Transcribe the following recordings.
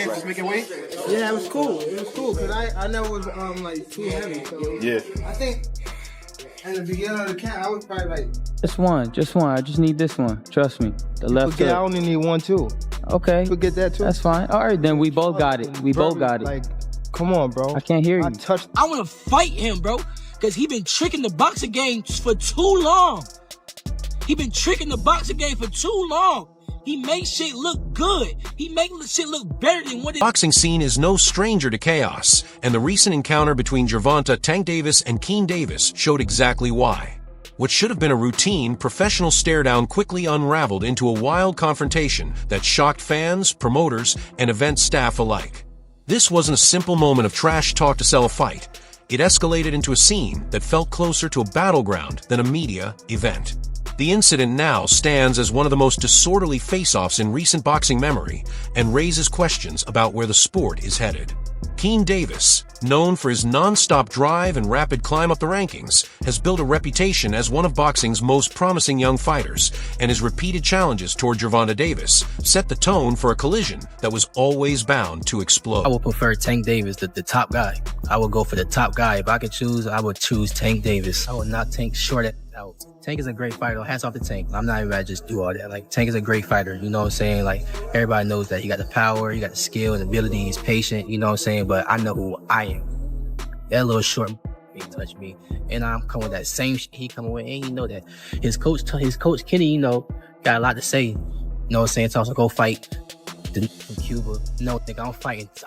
man for making weight? Yeah, it was cool. It was cool because I never was like too heavy. So Yeah. I think in the beginning of the camp, I was probably like just one. I just need this one. Trust me. The left hook. I only need one too. Okay. Forget that too. That's fine. All right, then we both got it. We both got it. Like, come on, bro. I can't hear you. I want to fight him, bro, because he been tricking the boxing game for too long. He been tricking the boxing game for too long. He makes shit look good. He makes shit look better than what it... Boxing scene is no stranger to chaos, and the recent encounter between Gervonta Tank Davis and Keane Davis showed exactly why. What should have been a routine, professional stare-down quickly unraveled into a wild confrontation that shocked fans, promoters, and event staff alike. This wasn't a simple moment of trash talk to sell a fight. It escalated into a scene that felt closer to a battleground than a media event. The incident now stands as one of the most disorderly face-offs in recent boxing memory and raises questions about where the sport is headed. Keane Davis, known for his non-stop drive and rapid climb up the rankings, has built a reputation as one of boxing's most promising young fighters, and his repeated challenges toward Gervonta Davis set the tone for a collision that was always bound to explode. I would prefer Tank Davis, the top guy. I would go for the top guy. If I could choose, I would choose Tank Davis. I would not Tank short out. Tank is a great fighter. Hats off to Tank. I'm not even about to just do all that. Like, Tank is a great fighter. You know what I'm saying? Like, everybody knows that. He got the power, he got the skill and ability. He's patient. You know what I'm saying? But I know who I am. That little short ain't touch me. And I'm coming with that same shit he coming with. And you know that his coach Kenny, you know, got a lot to say. You know what I'm saying? So also go fight from Cuba. No, nigga,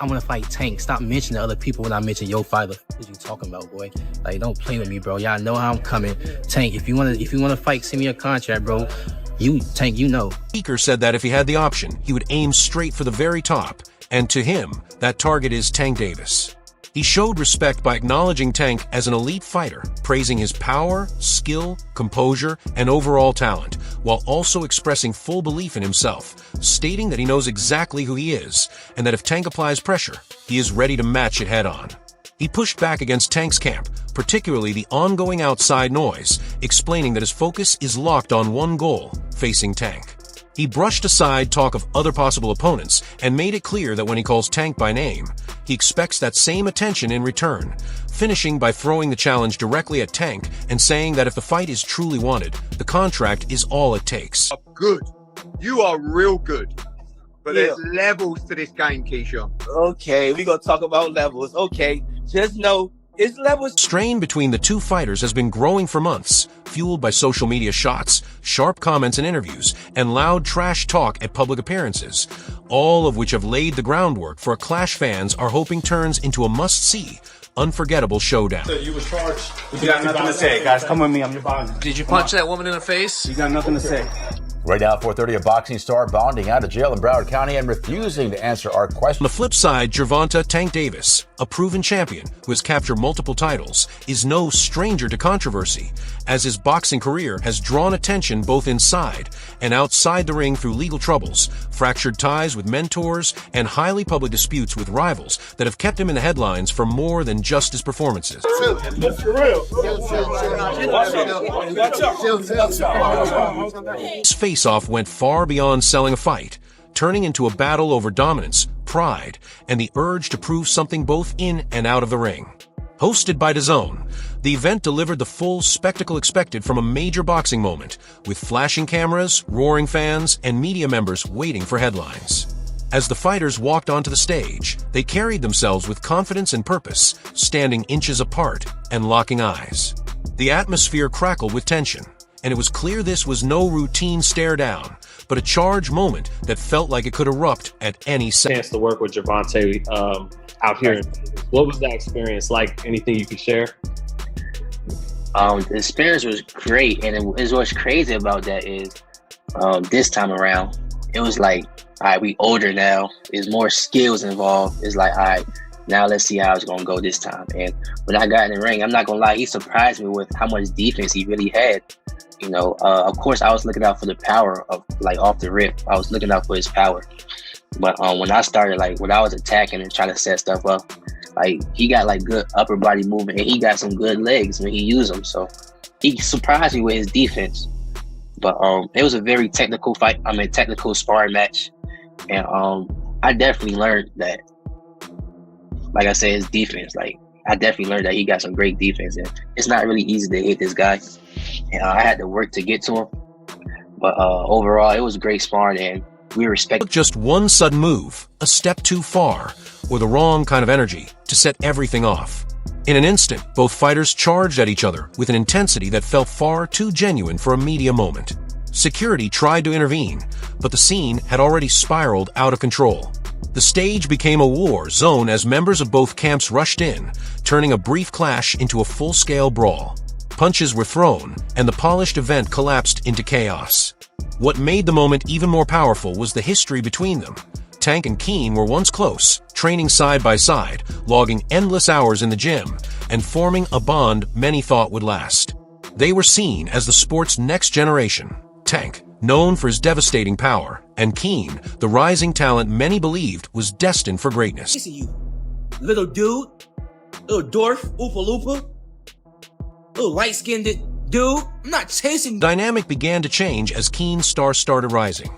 I'm gonna fight Tank. Stop mentioning other people when I mention your fighter. What you talking about, boy? Like, don't play with me, bro. Y'all know how I'm coming. Tank, if you wanna fight, send me a contract, bro. Tank, you know. Speaker said that if he had the option, he would aim straight for the very top, and to him, that target is Tank Davis. He showed respect by acknowledging Tank as an elite fighter, praising his power, skill, composure, and overall talent, while also expressing full belief in himself, stating that he knows exactly who he is, and that if Tank applies pressure, he is ready to match it head-on. He pushed back against Tank's camp, particularly the ongoing outside noise, explaining that his focus is locked on one goal, facing Tank. He brushed aside talk of other possible opponents and made it clear that when he calls Tank by name, he expects that same attention in return, finishing by throwing the challenge directly at Tank and saying that if the fight is truly wanted, the contract is all it takes. Good. You are real good. But there's levels to this game, Keyshawn. Okay, we're going to talk about levels. Okay, just know it's levels. Strain between the two fighters has been growing for months, fueled by social media shots, sharp comments in interviews, and loud trash talk at public appearances, all of which have laid the groundwork for a clash fans are hoping turns into a must-see, unforgettable showdown. So you were charged. You got nothing to say, guys. Come with me. I'm your boss. Did you punch that woman in the face? You got nothing to say. Right now, 4:30, a boxing star bonding out of jail in Broward County and refusing to answer our question. On the flip side, Gervonta Tank Davis, a proven champion who has captured multiple titles, is no stranger to controversy, as his boxing career has drawn attention both inside and outside the ring through legal troubles, fractured ties with mentors, and highly public disputes with rivals that have kept him in the headlines for more than just his performances. His face-off went far beyond selling a fight, turning into a battle over dominance, pride, and the urge to prove something both in and out of the ring. Hosted by DAZN, the event delivered the full spectacle expected from a major boxing moment, with flashing cameras, roaring fans, and media members waiting for headlines. As the fighters walked onto the stage, they carried themselves with confidence and purpose, standing inches apart and locking eyes. The atmosphere crackled with tension, and it was clear this was no routine stare-down, but a charged moment that felt like it could erupt at any second. Chance to work with Gervonta out here. What was that experience like? Anything you could share? The experience was great, and what's crazy about that is this time around, it was like, all right, we older now. There's more skills involved. It's like, all right, now let's see how it's gonna go this time. And when I got in the ring, I'm not gonna lie, he surprised me with how much defense he really had. You know, of course, I was looking out for the power of, like, off the rip. I was looking out for his power. But when I started, like, when I was attacking and trying to set stuff up, like, he got, like, good upper body movement, and he got some good legs when he used them. So he surprised me with his defense. But it was a very technical fight. Technical sparring match. And I definitely learned that. Like I said, his defense. Like I definitely learned that he got some great defense, and it's not really easy to hit this guy. And I had to work to get to him. But overall, it was great sparring, and we respect. Just one sudden move, a step too far, or the wrong kind of energy to set everything off. In an instant, both fighters charged at each other with an intensity that felt far too genuine for a media moment. Security tried to intervene, but the scene had already spiraled out of control. The stage became a war zone as members of both camps rushed in, turning a brief clash into a full-scale brawl. Punches were thrown, and the polished event collapsed into chaos. What made the moment even more powerful was the history between them. Tank and Keen were once close, training side by side, logging endless hours in the gym, and forming a bond many thought would last. They were seen as the sport's next generation. Tank, known for his devastating power, and Keen, the rising talent many believed was destined for greatness. Listen, you little dude, little dwarf, Oopa Loopa, little light-skinned dude, I'm not chasing. Dynamic began to change as Keen's star started rising.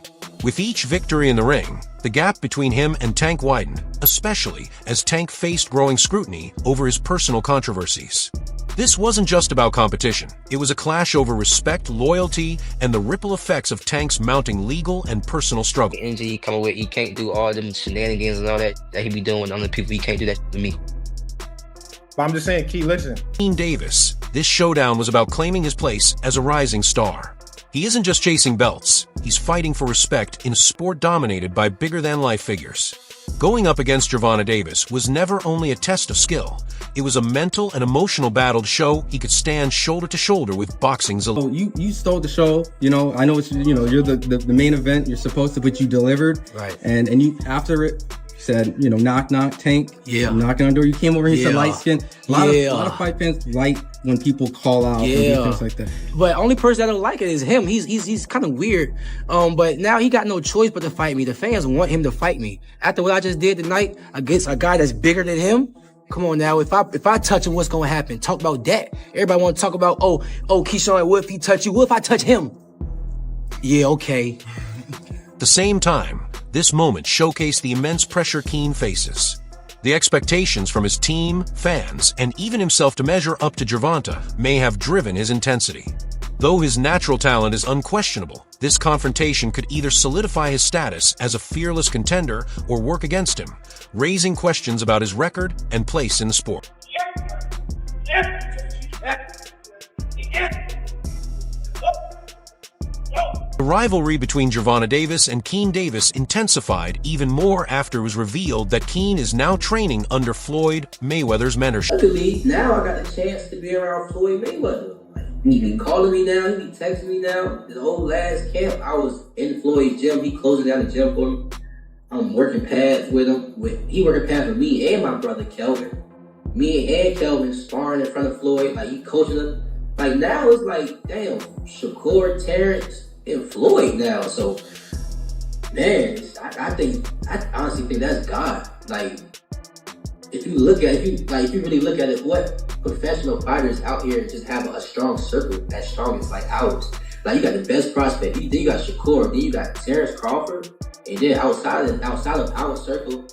With each victory in the ring, the gap between him and Tank widened, especially as Tank faced growing scrutiny over his personal controversies. This wasn't just about competition. It was a clash over respect, loyalty, and the ripple effects of Tank's mounting legal and personal struggle. The energy he coming with, he can't do all them shenanigans and all that he be doing with other people. He can't do that to me. But I'm just saying, Key, listen. Keen Davis, this showdown was about claiming his place as a rising star. He isn't just chasing belts, he's fighting for respect in a sport dominated by bigger-than-life figures. Going up against Gervonta Davis was never only a test of skill, it was a mental and emotional battle to show he could stand shoulder to shoulder with boxing's elite. Oh, you stole the show, you know, I know it's, you know, you're the main event, you're supposed to, but you delivered. Right. And you, after it, said, you know, knock, knock, Tank. Yeah. Knocking on the door. You came over here, yeah. said light skin. A lot of fight fans like when people call out and do things like that. But only person that don't like it is him. He's kind of weird. But now he got no choice but to fight me. The fans want him to fight me. After what I just did tonight against a guy that's bigger than him, come on now. If I touch him, what's gonna happen? Talk about that. Everybody want to talk about, oh, Keyshawn, what if he touch you? What if I touch him? Yeah, okay. At the same time, this moment showcased the immense pressure Keen faces. The expectations from his team, fans, and even himself to measure up to Gervonta may have driven his intensity. Though his natural talent is unquestionable, this confrontation could either solidify his status as a fearless contender or work against him, raising questions about his record and place in the sport. The rivalry between Gervonta Davis and Keen Davis intensified even more after it was revealed that Keen is now training under Floyd Mayweather's mentorship. Luckily, now I got the chance to be around Floyd Mayweather. He be calling me now, he be texting me now. His old last camp, I was in Floyd's gym. He closing down the gym for me. I'm working pads with him. He working pads with me and my brother Kelvin. Me and Kelvin sparring in front of Floyd. Like, he coaching us. Like, now it's like, damn, Shakur, Terrence, and Floyd now. So, man, I honestly think that's God. Like, if you really look at it, what professional fighters out here just have a strong circle as strong as like ours. Like, you got the best prospect. Then you got Shakur. Then you got Terrence Crawford. And then outside of our circle,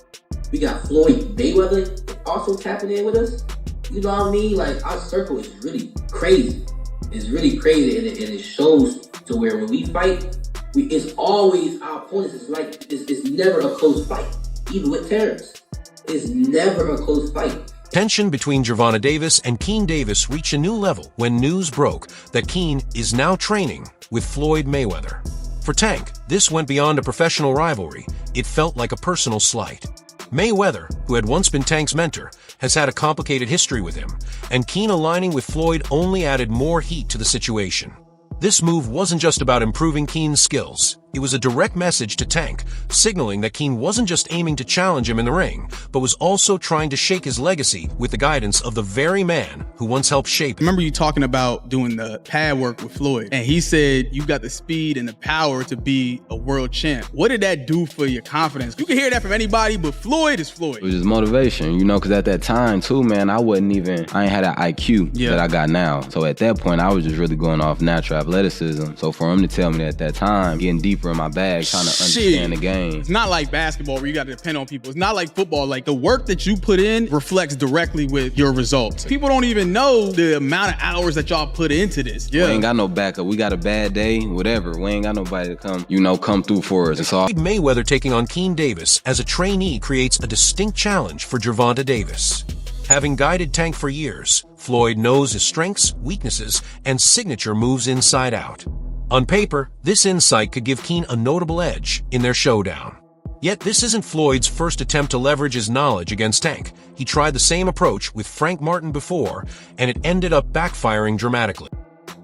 we got Floyd Mayweather also tapping in with us. You know what I mean? Like, our circle is really crazy. It's really crazy, and it shows to where when we fight, it's always our opponents. It's like it's never a close fight. Even with Terrence, it's never a close fight. Tension between Gervonta Davis and Keen Davis reached a new level when news broke that Keen is now training with Floyd Mayweather. For Tank, this went beyond a professional rivalry. It felt like a personal slight. Mayweather, who had once been Tank's mentor, has had a complicated history with him, and Keen aligning with Floyd only added more heat to the situation. This move wasn't just about improving Keen's skills. It was a direct message to Tank, signaling that Keen wasn't just aiming to challenge him in the ring, but was also trying to shake his legacy with the guidance of the very man who once helped shape it. I remember you talking about doing the pad work with Floyd, and he said you got the speed and the power to be a world champ. What did that do for your confidence? You can hear that from anybody, but Floyd is Floyd. It was just motivation, you know, because at that time, too, man, I ain't had that IQ that I got now. So at that point, I was just really going off natural athleticism. So for him to tell me that at that time, getting deeper deeper in my bag, trying to understand the game. It's not like basketball where you got to depend on people. It's not like football. Like the work that you put in reflects directly with your results. People don't even know the amount of hours that y'all put into this. We ain't got no backup. We got a bad day, whatever. We ain't got nobody to come, come through for us. It's all. Floyd Mayweather taking on Keane Davis as a trainee creates a distinct challenge for Gervonta Davis. Having guided Tank for years, Floyd knows his strengths, weaknesses, and signature moves inside out. On paper, this insight could give Keane a notable edge in their showdown. Yet this isn't Floyd's first attempt to leverage his knowledge against Tank. He tried the same approach with Frank Martin before, and it ended up backfiring dramatically.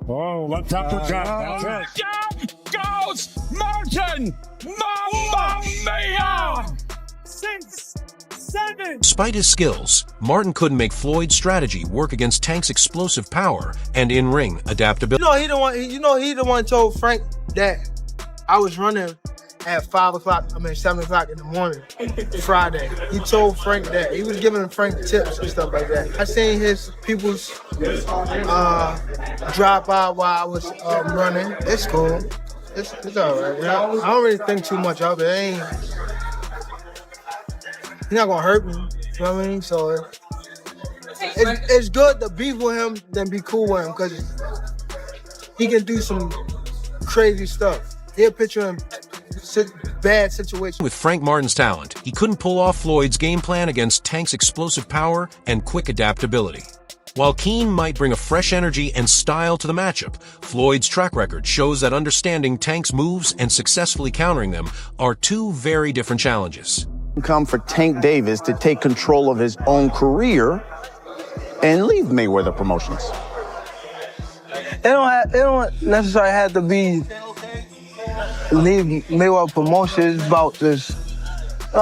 Oh, let's have to down goes Martin! Mamma mia! 6, 7. Despite his skills, Martin couldn't make Floyd's strategy work against Tank's explosive power and in-ring adaptability. He the one told Frank that I was running at 7 o'clock in the morning, Friday. He told Frank that. He was giving Frank tips and stuff like that. I seen his people's drop out while I was running. It's cool. It's all right. I don't really think too much of it. He's not gonna hurt me. You know what I mean? So it's good to beef with him than be cool with him because he can do some crazy stuff. He'll picture him bad situation. With Frank Martin's talent, he couldn't pull off Floyd's game plan against Tank's explosive power and quick adaptability. While Keane might bring a fresh energy and style to the matchup, Floyd's track record shows that understanding Tank's moves and successfully countering them are two very different challenges. Come for Tank Davis to take control of his own career and leave Mayweather Promotions. It don't necessarily have to be leave Mayweather Promotions. It's about just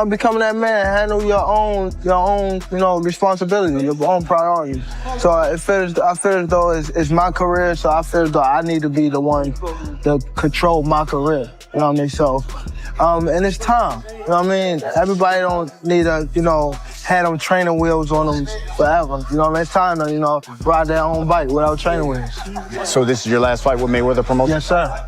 becoming that man, handle your own, responsibility, your own priorities. So I feel as though it's my career, so I feel as though I need to be the one to control my career. You know what I mean? So, and it's time. You know what I mean? Everybody don't need to, have them training wheels on them forever. You know what I mean? It's time to, ride their own bike without training wheels. So this is your last fight with Mayweather Promotions? Yes, sir.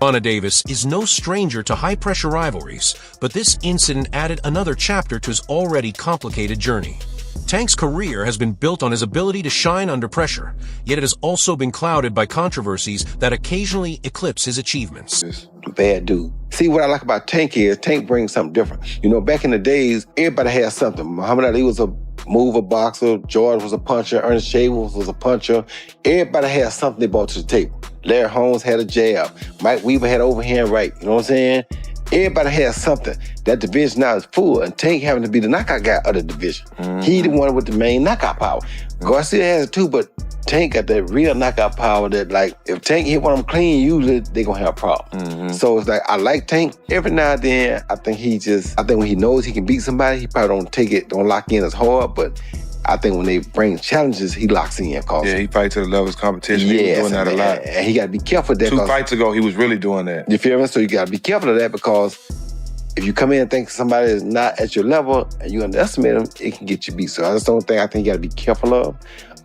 Gervonta Davis is no stranger to high-pressure rivalries, but this incident added another chapter to his already complicated journey. Tank's career has been built on his ability to shine under pressure, yet it has also been clouded by controversies that occasionally eclipse his achievements. Bad dude. See, what I like about Tank is Tank brings something different. Back in the days, everybody had something. Muhammad Ali was a mover boxer, George was a puncher, Ernest Shavers was a puncher. Everybody had something they brought to the table. Larry Holmes had a jab. Mike Weaver had overhand right. You know what I'm saying? Everybody has something. That division now is full, and Tank having to be the knockout guy of the division. Mm-hmm. He the one with the main knockout power. Garcia has it too, but Tank got that real knockout power that, like, if Tank hit one of them clean, usually they gonna have a problem. Mm-hmm. So it's like, I like Tank. Every now and then, I think when he knows he can beat somebody, he probably don't lock in as hard, but I think when they bring challenges, he locks in. Yeah, he fights to the level of his competition. He was doing that a lot. And he got to be careful of that. 2 fights ago, he was really doing that. You feel me? So you got to be careful of that because if you come in and think somebody is not at your level and you underestimate them, it can get you beat. So that's the only thing I think you got to be careful of.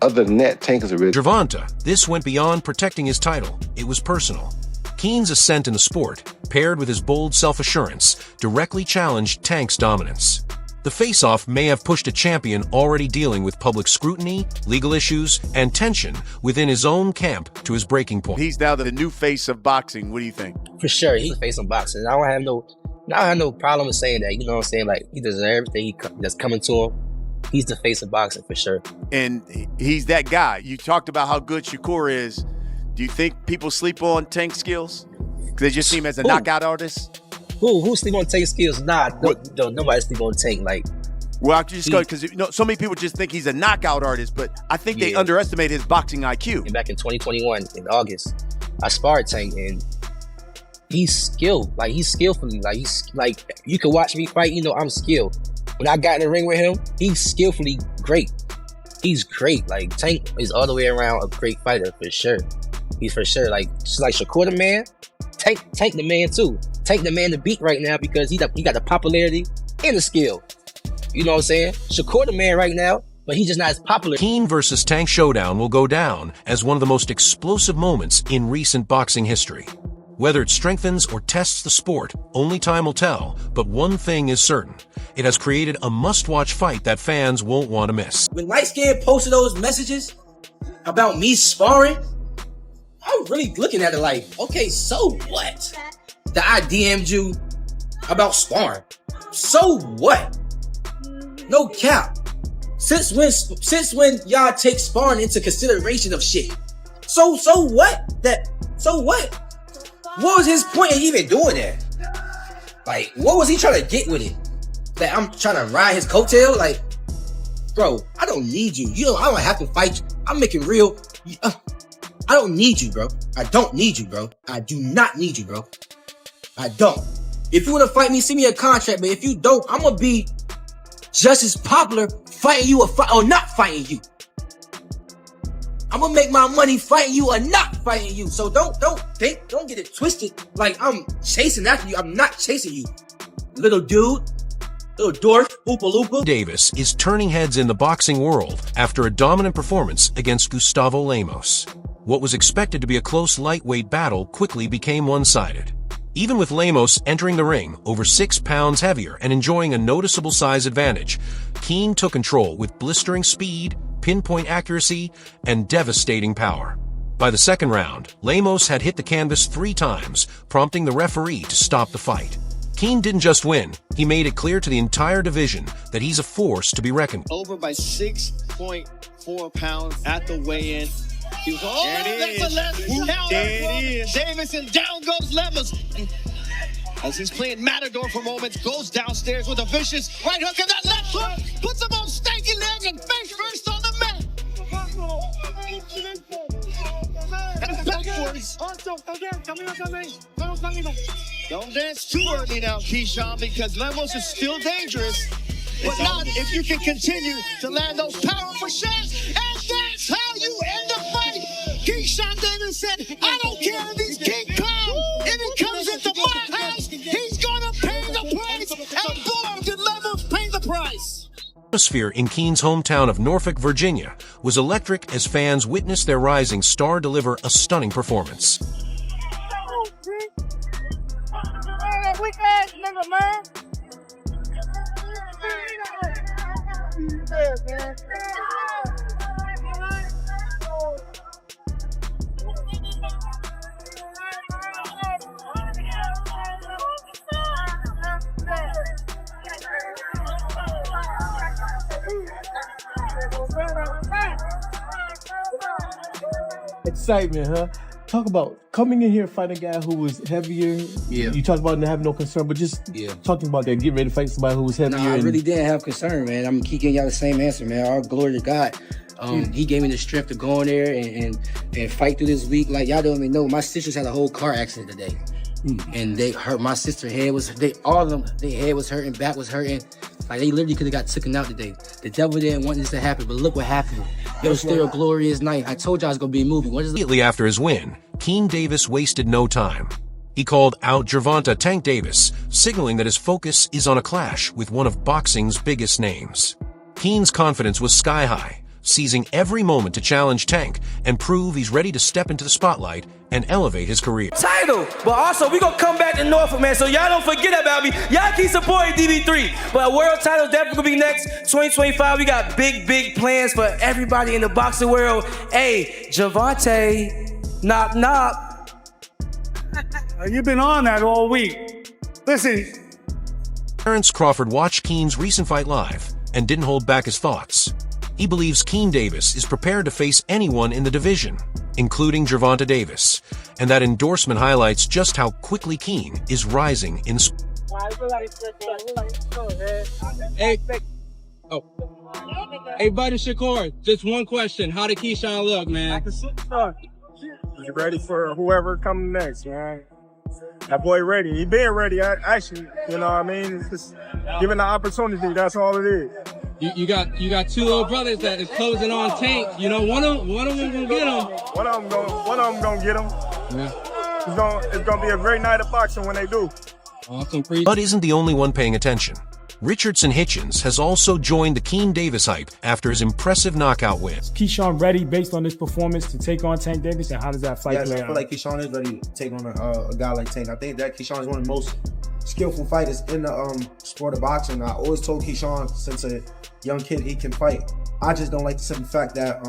Other than that, Tank is a real... Gervonta, this went beyond protecting his title. It was personal. Keane's ascent in the sport, paired with his bold self-assurance, directly challenged Tank's dominance. The Faceoff may have pushed a champion already dealing with public scrutiny, legal issues, and tension within his own camp to his breaking point. He's now the new face of boxing. What do you think? For sure, he's the face of boxing. I don't have no problem with saying that. You know what I'm saying? Like, he deserves everything that's coming to him. He's the face of boxing for sure. And he's that guy. You talked about how good Shakur is. Do you think people sleep on Tank's skills? Because they just see him as a knockout artist? Who sleep on Tank's skills? Nah, nobody sleep on Tank. Like, well, I just go because so many people just think he's a knockout artist, but I think they underestimate his boxing IQ. And back in 2021, in August, I sparred Tank, and he's skilled. Like, he's skillfully. Like, you can watch me fight. I'm skilled. When I got in the ring with him, he's skillfully great. He's great. Like, Tank is all the way around a great fighter for sure. He's for sure just like Shakur the man. Tank the man too. Tank the man to beat right now because he got the popularity and the skill. You know what I'm saying? Shakur the man right now, but he's just not as popular. Keane versus Tank showdown will go down as one of the most explosive moments in recent boxing history. Whether it strengthens or tests the sport, only time will tell, but one thing is certain. It has created a must-watch fight that fans won't want to miss. When Light Skin posted those messages about me sparring, I'm really looking at it like, okay, so what? That I DM'd you about sparring. So what? No cap. Since when y'all take sparring into consideration of shit? So what? So what? What was his point in even doing that? Like, what was he trying to get with it? That I'm trying to ride his coattail? Like, bro, I don't need you. I don't have to fight you. I'm making real. I don't need you, bro. I don't need you, bro. I do not need you, bro. I don't. If you want to fight me, send me a contract. But if you don't, I'm gonna be just as popular fighting you or not fighting you. I'm gonna make my money fighting you or not fighting you. So don't get it twisted like I'm chasing after you. I'm not chasing you, little dude, little dwarf, Oopa Loopa. Davis is turning heads in the boxing world after a dominant performance against Gustavo Lemos. What was expected to be a close lightweight battle quickly became one-sided. Even with Lemos entering the ring over 6 pounds heavier and enjoying a noticeable size advantage, Keane took control with blistering speed, pinpoint accuracy, and devastating power. By the second round, Lemos had hit the canvas 3 times, prompting the referee to stop the fight. Keane didn't just win, he made it clear to the entire division that he's a force to be reckoned with. Over by 6.4 pounds at the weigh-in. He was, that's a left counter. There it is. Davis, and down goes Lemos. As he's playing Matador for moments, goes downstairs with a vicious right hook, and that left hook puts him on stanky leg and face first on the mat. And backwards. Don't dance too early now, Keyshawn, because Lemos is still dangerous. But not if you can continue to land those powerful shots. And that's how you end the fight. Keyshawn Davis said, I don't care if he's King Kong. If he comes into my house, he's gonna pay the price. And boy, did Lemos pay the price. The atmosphere in Keane's hometown of Norfolk, Virginia, was electric as fans witnessed their rising star deliver a stunning performance. Weak ass nigga, man. Excitement, huh? Talk about coming in here fighting a guy who was heavier. Yeah. You talked about not having no concern, but just talking about that, getting ready to fight somebody who was heavier. No, I really didn't have concern, man. I'm keep giving y'all the same answer, man. All glory to God. He gave me the strength to go in there and fight through this week. Like, y'all don't even know, my sisters had a whole car accident today. And they hurt. My sister's head was, all of them, their head was hurting, back was hurting. Like, they literally could have got taken out today. The devil didn't want this to happen, but look what happened. It was still a glorious night. I told y'all I was going to be a movie. Immediately after his win, Keane Davis wasted no time. He called out Gervonta Tank Davis, signaling that his focus is on a clash with one of boxing's biggest names. Keane's confidence was sky high, seizing every moment to challenge Tank and prove he's ready to step into the spotlight and elevate his career. Title, but also we gonna come back to Norfolk, man, so y'all don't forget about me. Y'all keep supporting DB3, but a world title definitely gonna be next 2025. We got big plans for everybody in the boxing world. Hey, Gervonta, knock knock. You've been on that all week. Listen. Terrence Crawford watched Keane's recent fight live and didn't hold back his thoughts. He believes Keane Davis is prepared to face anyone in the division, including Gervonta Davis, and that endorsement highlights just how quickly Keane is rising in. Hey, buddy Shakur, just one question. How did Keyshawn look, man? You ready for whoever coming next, man? That boy ready. He been ready, actually. You know what I mean? It's just given the opportunity, that's all it is. You got 2 little brothers that is closing on Tank. You know, one of them gonna get him. One of them gonna get him. Yeah. It's gonna be a great night of boxing when they do. Bud isn't the only one paying attention. Richardson Hitchens has also joined the Keane Davis hype after his impressive knockout win. Is Keyshawn ready based on this performance to take on Tank Davis, and how does that fight play I feel out? like Keyshawn is ready to take on a guy like Tank. I think that Keyshawn is one of the most skillful fighters in the sport of boxing. I always told Keyshawn since a young kid he can fight. I just don't like the simple fact that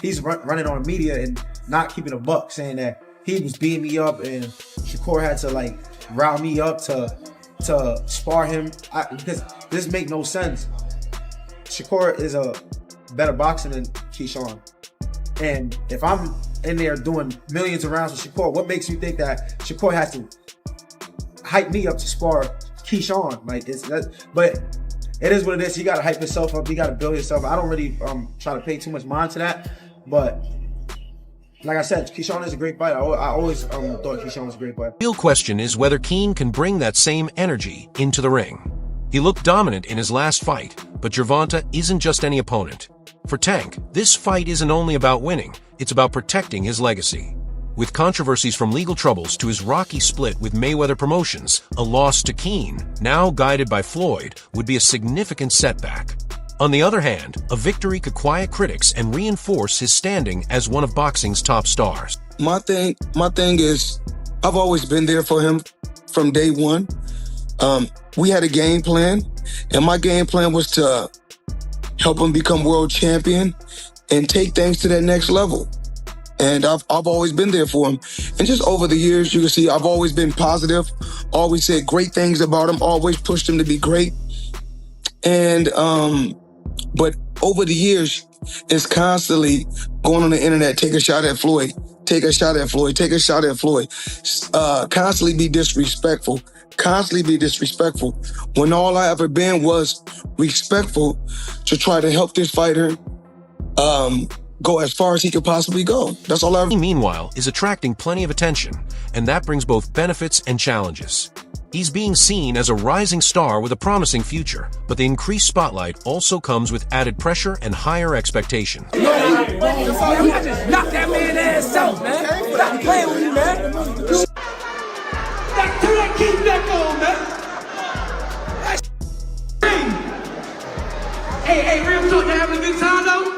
he's running on media and not keeping a buck, saying that he was beating me up and Shakur had to like rile me up to spar him, because this make no sense. Shakur is a better boxer than Keyshawn, and if I'm in there doing millions of rounds with Shakur, what makes you think that Shakur has to hype me up to spar Keyshawn? Like but it is what it is. You gotta hype yourself up. You gotta build yourself. I don't really try to pay too much mind to that, but like I said, Keyshawn is a great fighter. I always thought Keyshawn was a great fighter. The real question is whether Keane can bring that same energy into the ring. He looked dominant in his last fight, but Gervonta isn't just any opponent. For Tank, this fight isn't only about winning, it's about protecting his legacy. With controversies from legal troubles to his rocky split with Mayweather Promotions, a loss to Keane, now guided by Floyd, would be a significant setback. On the other hand, a victory could quiet critics and reinforce his standing as one of boxing's top stars. My thing is, I've always been there for him from day one. We had a game plan, and my game plan was to help him become world champion and take things to that next level. And I've always been there for him. And just over the years, you can see I've always been positive, always said great things about him, always pushed him to be great. And but over the years, it's constantly going on the internet, take a shot at Floyd, take a shot at Floyd, take a shot at Floyd. Constantly be disrespectful, when all I ever been was respectful to try to help this fighter go as far as he could possibly go. That's all I ever. Meanwhile, is attracting plenty of attention, and that brings both benefits and challenges. He's being seen as a rising star with a promising future, but the increased spotlight also comes with added pressure and higher expectations. Knock that man ass out, man. Stop playing with me, man. Keep that going, man. Hey, real talk, you having a good time, though?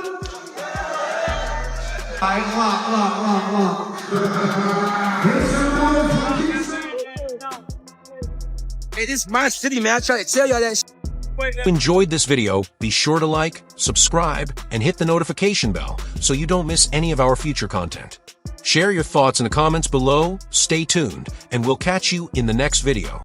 Hey, this is my city, man. I try to tell y'all that shit. If you enjoyed this video, be sure to like, subscribe, and hit the notification bell so you don't miss any of our future content. Share your thoughts in the comments below, stay tuned, and we'll catch you in the next video.